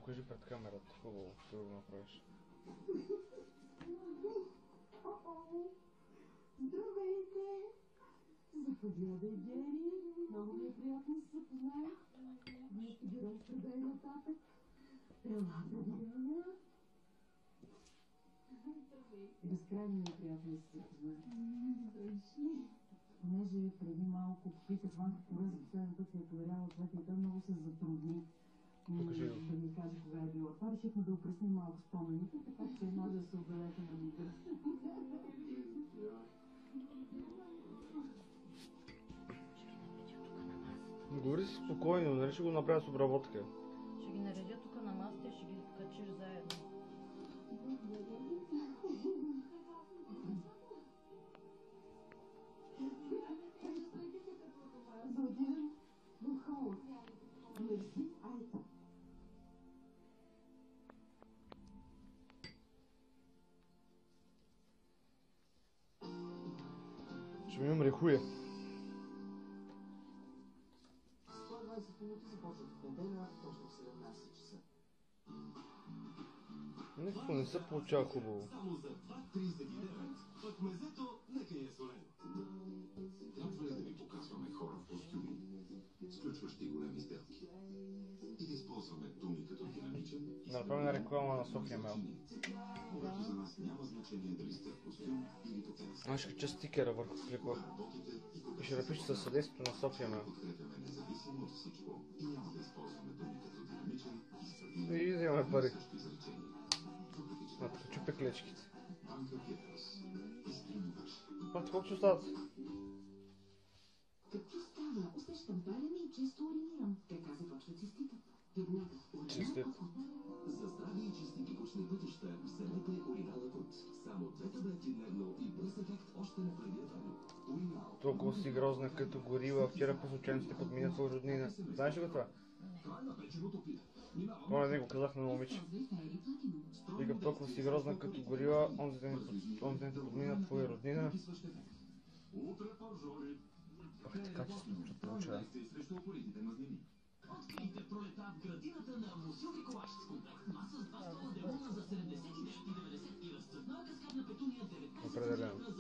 покажи пред камерата, хубаво, ще го направиш. Здравейте! Заповядай, Гери. Много ми е приятно да се запознаем. Вие сте герой среда и нататък. Елата, Диана. Безкрайно ми е приятно да се запознаем. Дойшли. Понеже преди малко попитах Ванка Поръза, последния път се е поверяла човек и той много се затрудни. Покажи го. Да ми каже кога е било това. Решихме да опресним малко спомените, така че може да се отдадете на мига. Говори си спокойно, нали ще го направя с обработка. Ще ги наредя тук на масата и ще ги качиш заедно. Ще ми умре хуя. 120 минути започват в неделя, точно в 17 часа. Нищо не се получава хубаво. Само за 2,39, пък мезето нека ни е солено. Трябва ли да ви показваме хора в костюми, сключващи големи сделки? И да използваме думи като динамичен и Направим реклама на София Мел. когато за нас няма значение дали сте в костюм или по тенис. Аз ще кача стикера върху клипа. И ще напиша със съдействието на София Мел. Подкрепяме независимо от всичко и няма да използваме думи като динамичен и стабилен. И вземаме пари. Също изречение. Като чупя клечките. Банка Петрос. Искрено ваш. Път, колко остават? Какво става? Усещам палене и често уринирам. Така започва циститът. Тъгната. Чистит. За здрави и чисти кикочни пътища вземете Уринал Акут. Само 2 таблетки дневно и бърз ефект още на предния време. Уринал. Толкова си грозна като горила. Вчера по случайно сте подмина твоя роднина. Знаеш ли го това? Това не го казах на момиче. Вика, толкова си грозна като горила, онзи ден подмина твоя роднина. Ах, така че се получава. Открийте пролета в градината на Мусил Николаш с комплект маса с 2 стола демона за 79,90 и разцветна каскадна петуния 19 Определено. за